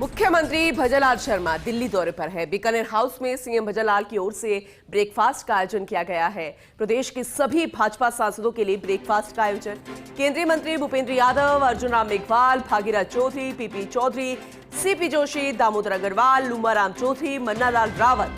मुख्यमंत्री भजनलाल शर्मा दिल्ली दौरे पर है। बीकानेर हाउस में सीएम भजनलाल की ओर से ब्रेकफास्ट का आयोजन किया गया है। प्रदेश के सभी भाजपा सांसदों के लिए ब्रेकफास्ट का आयोजन। केंद्रीय मंत्री भूपेंद्र यादव, अर्जुन राम मेघवाल, भागीरथ चौधरी, पीपी चौधरी, सीपी जोशी, दामोदर अग्रवाल, लूमाराम चौधरी, मन्नालाल रावत,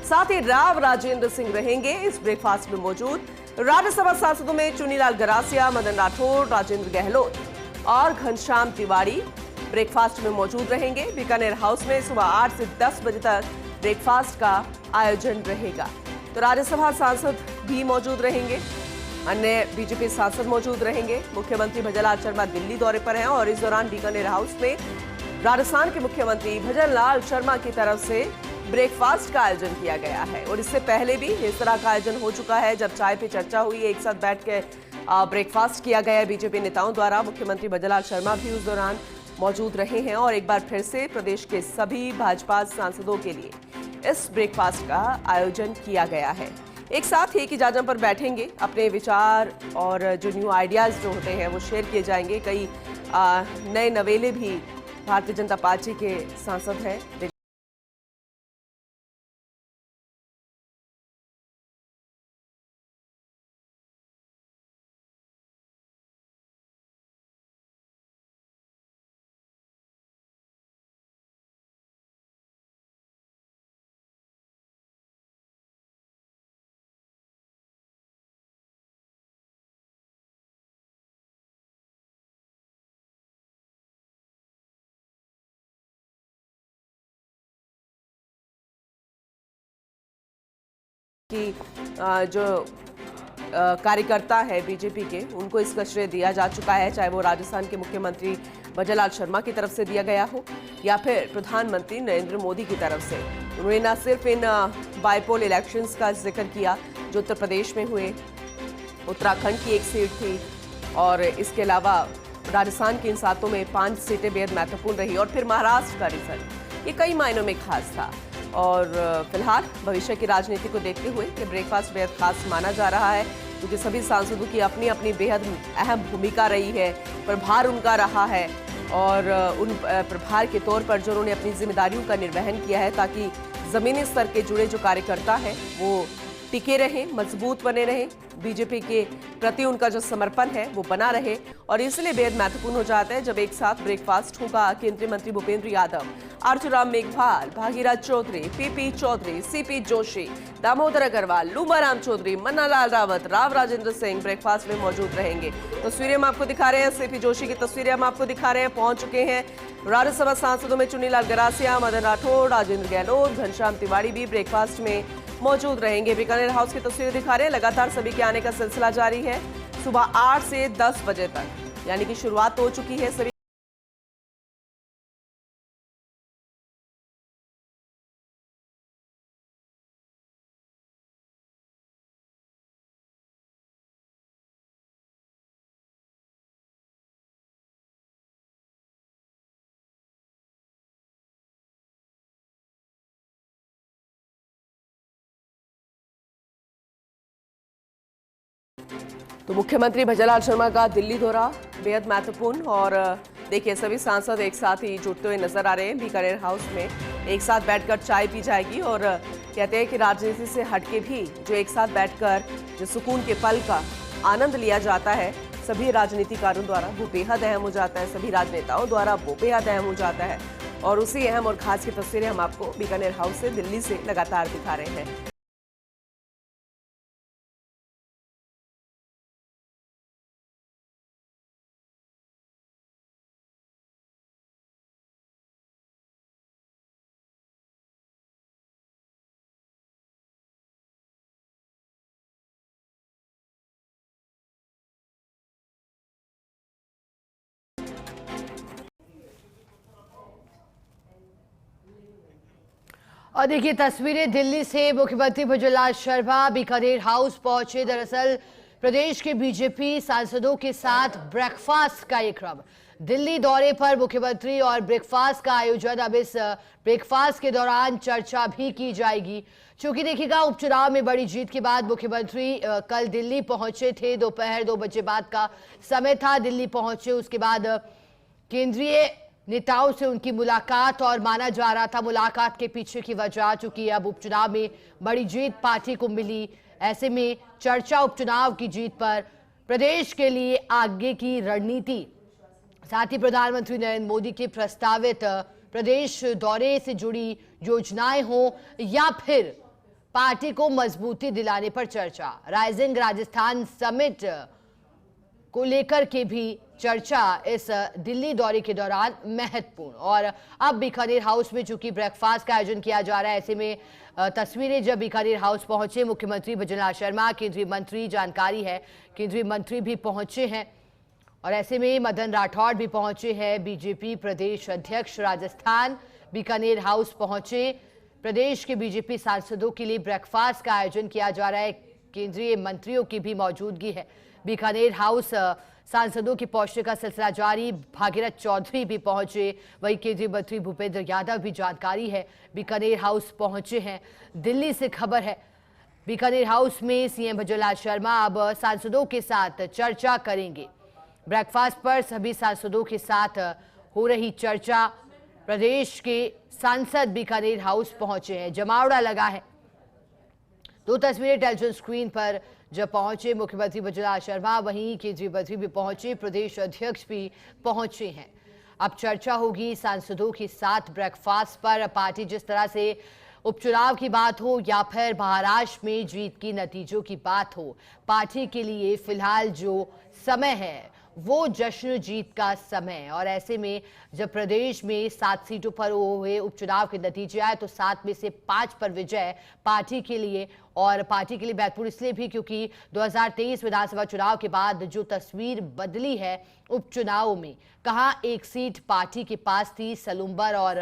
साथ ही राव राजेंद्र सिंह रहेंगे इस ब्रेकफास्ट में मौजूद। राज्यसभा सांसदों में चुनीलाल गरासिया, मदन राठौर, राजेंद्र गहलोत और घनश्याम तिवारी ब्रेकफास्ट में मौजूद रहेंगे। बीकानेर हाउस में सुबह 8 से 10 बजे तक ब्रेकफास्ट का आयोजन रहेगा। तो राज्यसभा सांसद भी मौजूद रहेंगे, अन्य बीजेपी सांसद मौजूद रहेंगे। मुख्यमंत्री भजनलाल शर्मा दिल्ली दौरे पर हैं और इस दौरान बीकानेर हाउस में राजस्थान के मुख्यमंत्री भजनलाल शर्मा की तरफ से ब्रेकफास्ट का आयोजन किया गया है। और इससे पहले भी इस तरह का आयोजन हो चुका है, जब चाय पे चर्चा हुई, एक साथ बैठ के ब्रेकफास्ट किया गया बीजेपी नेताओं द्वारा। मुख्यमंत्री भजनलाल शर्मा भी उस दौरान मौजूद रहे हैं और एक बार फिर से प्रदेश के सभी भाजपा सांसदों के लिए इस ब्रेकफास्ट का आयोजन किया गया है। एक साथ एक ही जाजम पर बैठेंगे, अपने विचार और जो न्यू आइडियाज जो होते हैं वो शेयर किए जाएंगे। कई नए नवेले भी भारतीय जनता पार्टी के सांसद हैं। कि जो कार्यकर्ता है बीजेपी के, उनको इसका श्रेय दिया जा चुका है, चाहे वो राजस्थान के मुख्यमंत्री भजनलाल शर्मा की तरफ से दिया गया हो या फिर प्रधानमंत्री नरेंद्र मोदी की तरफ से। उन्होंने न सिर्फ इन बाईपोल इलेक्शंस का जिक्र किया जो उत्तर प्रदेश में हुए, उत्तराखंड की एक सीट थी और इसके अलावा राजस्थान की इन 7 में 5 सीटें बेहद महत्वपूर्ण रही और फिर महाराष्ट्र का रिजल्ट, ये कई मायनों में खास था। और फिलहाल भविष्य की राजनीति को देखते हुए ये ब्रेकफास्ट बेहद खास माना जा रहा है, क्योंकि सभी सांसदों की अपनी अपनी बेहद अहम भूमिका रही है, प्रभार उनका रहा है और उन प्रभार के तौर पर जो उन्होंने अपनी जिम्मेदारियों का निर्वहन किया है, ताकि जमीनी स्तर के जुड़े जो कार्यकर्ता हैं वो टिके रहें, मजबूत बने रहें, बीजेपी के प्रति उनका जो समर्पण है वो बना रहे। और इसलिए बेहद महत्वपूर्ण हो जाता है जब एक साथ ब्रेकफास्ट होगा। केंद्रीय मंत्री Bhupender Yadav, Arjun Ram Meghwal, Bhagirath Choudhary, PP Choudhary, CP Joshi, Damodar Agarwal, Lumaram Choudhary, Mannalal Rawat, Rao Rajendra Singh breakfast में मौजूद रहेंगे। तस्वीरें हम आपको दिखा रहे हैं, सीपी जोशी की तस्वीरें हम आपको दिखा रहे हैं। पहुंच चुके हैं राज्यसभा सांसदों में चुनीलाल गरासिया, मदन राठौर, राजेंद्र गहलोत, घनश्याम तिवारी भी ब्रेकफास्ट में मौजूद रहेंगे। बीकानेर हाउस की तस्वीरें दिखा रहे हैं, लगातार सभी के आने का सिलसिला जारी है। सुबह 8 से 10 बजे तक, यानी कि शुरुआत हो चुकी है सभी। तो मुख्यमंत्री भजनलाल शर्मा का दिल्ली दौरा बेहद महत्वपूर्ण और देखिए सभी सांसद एक साथ ही जुटते हुए नजर आ रहे हैं। बीकानेर हाउस में एक साथ बैठकर चाय पी जाएगी और कहते हैं कि राजनीति से हटके भी जो एक साथ बैठकर जो सुकून के पल का आनंद लिया जाता है सभी राजनीतिकारों द्वारा, वो बेहद अहम हो जाता है, सभी राजनेताओं द्वारा वो बेहद अहम हो जाता है। और उसी अहम और खास की तस्वीरें हम आपको बीकानेर हाउस से दिल्ली से लगातार दिखा रहे हैं। और देखिए तस्वीरें दिल्ली से, मुख्यमंत्री भजनलाल शर्मा बीकानेर हाउस पहुंचे। दरअसल प्रदेश के बीजेपी सांसदों के साथ ब्रेकफास्ट कार्यक्रम, दिल्ली दौरे पर मुख्यमंत्री और ब्रेकफास्ट का आयोजन। अब इस ब्रेकफास्ट के दौरान चर्चा भी की जाएगी, क्योंकि देखिएगा उपचुनाव में बड़ी जीत के बाद मुख्यमंत्री कल दिल्ली पहुंचे थे। दोपहर 2 बजे बाद का समय था, दिल्ली पहुंचे। उसके बाद केंद्रीय नेताओं से उनकी मुलाकात और माना जा रहा था मुलाकात के पीछे की वजह, चूंकि अब उपचुनाव में बड़ी जीत पार्टी को मिली, ऐसे में चर्चा उपचुनाव की जीत पर प्रदेश के लिए आगे की रणनीति, साथ ही प्रधानमंत्री नरेंद्र मोदी के प्रस्तावित प्रदेश दौरे से जुड़ी योजनाएं हो या फिर पार्टी को मजबूती दिलाने पर चर्चा। राइजिंग राजस्थान समिट को लेकर के भी चर्चा इस दिल्ली दौरे के दौरान महत्वपूर्ण। और अब बीकानेर हाउस में चूंकि ब्रेकफास्ट का आयोजन किया जा रहा है, ऐसे में तस्वीरें जब बीकानेर हाउस पहुंचे मुख्यमंत्री भजनलाल शर्मा, केंद्रीय मंत्री, जानकारी है केंद्रीय मंत्री भी पहुंचे हैं, और ऐसे में मदन राठौड़ भी पहुंचे हैं, बीजेपी प्रदेश अध्यक्ष राजस्थान बीकानेर हाउस पहुंचे। प्रदेश के बीजेपी सांसदों के लिए ब्रेकफास्ट का आयोजन किया जा रहा है, केंद्रीय मंत्रियों की भी मौजूदगी है। बीकानेर हाउस सांसदों के पहुंचने का सिलसिला जारी, भागीरथ चौधरी भी पहुंचे, वही केंद्रीय मंत्री भूपेंद्र यादव भी जानकारी है बीकानेर हाउस पहुंचे हैं। दिल्ली से खबर है बीकानेर हाउस में सीएम भजनलाल शर्मा अब सांसदों के साथ चर्चा करेंगे। ब्रेकफास्ट पर सभी सांसदों के साथ हो रही चर्चा। प्रदेश के सांसद बीकानेर हाउस पहुंचे हैं, जमावड़ा लगा है। दो तस्वीरें टेलीविजन स्क्रीन पर जब पहुंचे मुख्यमंत्री भजनलाल शर्मा, वहीं केंद्रीय मंत्री भी पहुंचे, प्रदेश अध्यक्ष भी पहुंचे हैं। अब चर्चा होगी सांसदों के साथ ब्रेकफास्ट पर। पार्टी जिस तरह से उपचुनाव की बात हो या फिर महाराष्ट्र में जीत की नतीजों की बात हो, पार्टी के लिए फिलहाल जो समय है वो जश्न जीत का समय। और ऐसे में जब प्रदेश में 7 सीटों पर हुए उपचुनाव के नतीजे आए तो 7 में से 5 पर विजय पार्टी के लिए, और पार्टी के लिए महत्वपूर्ण इसलिए भी क्योंकि 2023 विधानसभा चुनाव के बाद जो तस्वीर बदली है उपचुनाव में, कहां एक सीट पार्टी के पास थी सलूम्बर और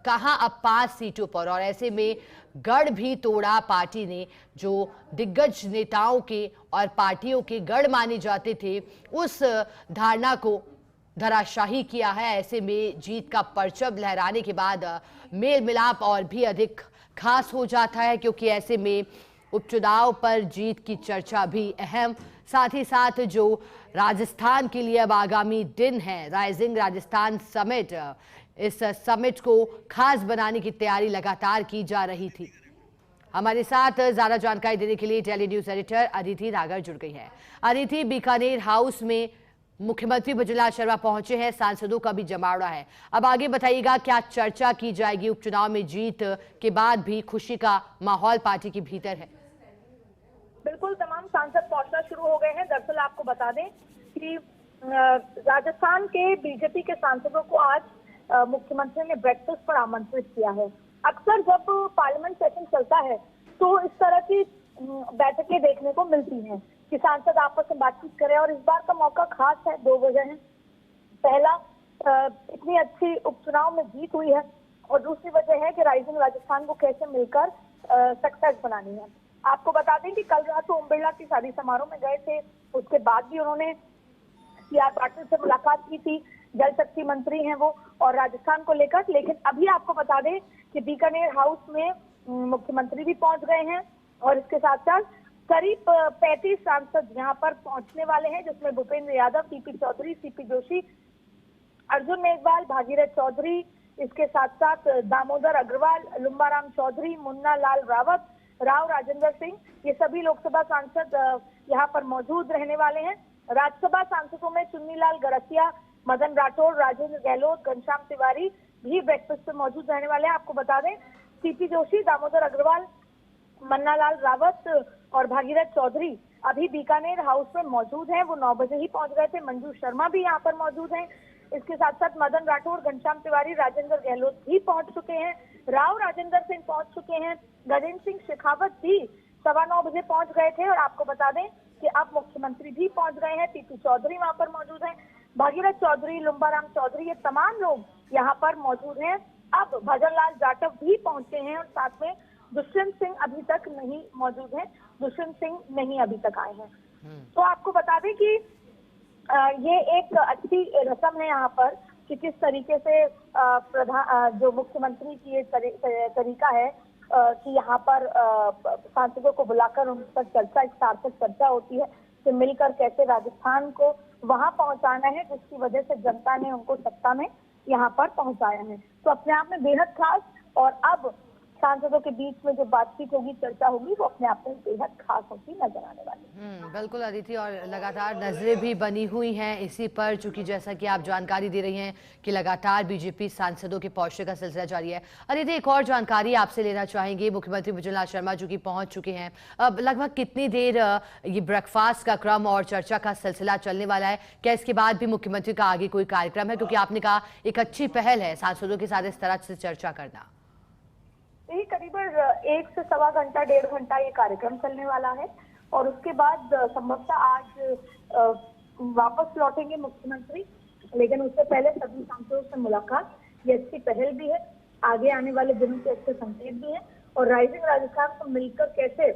कहां अब 5 सीटों पर, और ऐसे में गढ़ भी तोड़ा पार्टी ने। जो दिग्गज नेताओं के और पार्टियों के गढ़ माने जाते थे उस धारणा को धराशाही किया है। ऐसे में जीत का परचम लहराने के बाद मेल मिलाप और भी अधिक खास हो जाता है, क्योंकि ऐसे में उपचुनाव पर जीत की चर्चा भी अहम। साथ ही साथ जो राजस्थान के लिए अब आगामी दिन है राइजिंग राजस्थान समिट, इस समिट को खास बनाने की तैयारी लगातार की जा रही थी। हमारे साथ ज्यादा जानकारी देने के लिए टेली न्यूज एडिटर अदिति नागर जुड़ गई है। अदिति, बीकानेर हाउस में मुख्यमंत्री भजनलाल शर्मा पहुंचे हैं, सांसदों का भी जमावड़ा है। अब आगे बताइएगा क्या चर्चा की जाएगी? उपचुनाव में जीत के बाद भी खुशी का माहौल पार्टी के भीतर है। बिल्कुल, तमाम सांसद पहुंचना शुरू हो गए हैं। दरअसल आपको बता दें कि राजस्थान के बीजेपी के सांसदों को आज मुख्यमंत्री ने ब्रेकफास्ट पर आमंत्रित किया है। अक्सर जब पार्लियामेंट सेशन चलता है तो इस तरह की बैठकें देखने को मिलती हैं कि सांसद आपस में बातचीत करें, और इस बार का मौका खास है। 2 वजह है। पहला, इतनी अच्छी उपचुनाव में जीत हुई है, और दूसरी वजह है कि राइजिंग राजस्थान को कैसे मिलकर सक्सेस बनानी है। आपको बता दें कि कल रात ओम बिरला की शादी समारोह में गए थे, उसके बाद भी उन्होंने सीआर पाटिल से मुलाकात की थी, जल शक्ति मंत्री हैं वो, और राजस्थान को लेकर। लेकिन अभी आपको बता दें कि बीकानेर हाउस में मुख्यमंत्री भी पहुंच गए हैं, और इसके साथ साथ करीब 35 सांसद यहाँ पर पहुंचने वाले हैं, जिसमें भूपेंद्र यादव, टीपी चौधरी, सीपी जोशी, अर्जुन मेघवाल, भागीरथ चौधरी, इसके साथ साथ दामोदर अग्रवाल, लुम्बाराम चौधरी, मुन्ना लाल रावत, राव राजेंद्र सिंह, ये सभी लोकसभा सांसद यहाँ पर मौजूद रहने वाले हैं। राज्यसभा सांसदों में चुन्नीलाल गरसिया, मदन राठौड़, राजेंद्र गहलोत, घनश्याम तिवारी भी ब्रेकफास्ट पे मौजूद रहने वाले हैं। आपको बता दें सीपी जोशी, दामोदर अग्रवाल, मन्ना लाल रावत और भागीरथ चौधरी अभी बीकानेर हाउस में मौजूद हैं। वो 9 बजे ही पहुंच गए थे। मंजू शर्मा भी यहाँ पर मौजूद हैं। इसके साथ साथ मदन राठौड़, घनश्याम तिवारी, राजेंद्र गहलोत भी पहुंच चुके हैं। राव राजेंद्र सिंह पहुंच चुके हैं। गजेंद्र सिंह शेखावत भी 9:15 बजे पहुंच गए थे। और आपको बता दें कि अब मुख्यमंत्री भी पहुंच गए हैं। टीपी चौधरी वहां पर मौजूद हैं, भागीरथ चौधरी, लुम्बाराम चौधरी, ये तमाम लोग यहाँ पर मौजूद हैं। अब भजनलाल जाटव भी पहुंचे हैं, और साथ में दुष्यंत सिंह अभी तक नहीं मौजूद हैं। दुष्यंत सिंह नहीं अभी तक आए हैं। तो आपको बता दें कि ये एक अच्छी रस्म है यहाँ पर कि किस तरीके से जो मुख्यमंत्री की ये तरीका है कि यहाँ पर सांसदों को बुलाकर उन पर चर्चा, एक सार्थक चर्चा होती है कि मिलकर कैसे राजस्थान को वहां पहुंचाना है जिसकी वजह से जनता ने उनको सत्ता में यहाँ पर पहुंचाया है। तो अपने आप में बेहद खास, और अब सांसदों के बीच में जो बातचीत होगी, चर्चा होगी, वो अपने आप में बेहद खास होती नजर आने वाली है। बिल्कुल अदिति, और लगातार नजरें भी बनी हुई हैं इसी पर, चूंकि जैसा कि आप जानकारी दे रही हैं कि लगातार बीजेपी सांसदों के पहुंचने का सिलसिला जारी है। अदिति, एक और जानकारी आपसे लेना चाहेंगे। मुख्यमंत्री भजनलाल शर्मा जो कि पहुंच चुके हैं, अब लगभग कितनी देर ये ब्रेकफास्ट का क्रम और चर्चा का सिलसिला चलने वाला है? क्या इसके बाद भी मुख्यमंत्री का आगे कोई कार्यक्रम है? क्योंकि आपने कहा एक अच्छी पहल है सांसदों के साथ इस तरह से चर्चा करना। यही करीबन 1 से सवा घंटा, 1.5 घंटा ये कार्यक्रम चलने वाला है, और उसके बाद संभवतः आज वापस लौटेंगे मुख्यमंत्री। लेकिन उससे पहले सभी सांसदों से मुलाकात, ये अच्छी पहल भी है, आगे आने वाले दिनों के अच्छे संकेत भी है, और राइजिंग राजस्थान को मिलकर कैसे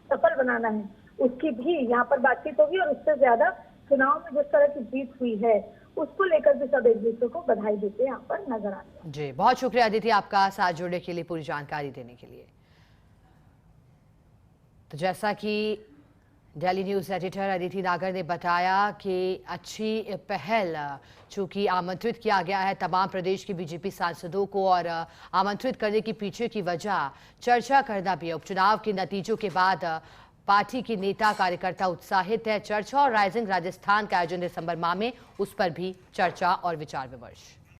सफल बनाना है उसकी भी यहाँ पर बातचीत होगी। और उससे ज्यादा चुनाव में जिस तरह की जीत हुई है उसको लेकर भी सब एक दूसरे को बधाई देते यहाँ पर नजर आते हैं। जी, बहुत शुक्रिया अदिति आपका साथ जुड़ने के लिए, पूरी जानकारी देने के लिए। तो जैसा कि दिल्ली न्यूज एडिटर अदिति नागर ने बताया कि अच्छी पहल, चूंकि आमंत्रित किया गया है तमाम प्रदेश के बीजेपी सांसदों को, और आमंत्रित करने के पीछे की वजह चर्चा करना भी है। उपचुनाव के नतीजों के बाद पार्टी के नेता कार्यकर्ता उत्साहित है। चर्चा और राइजिंग राजस्थान का आयोजन दिसंबर माह में, उस पर भी चर्चा और विचार विमर्श।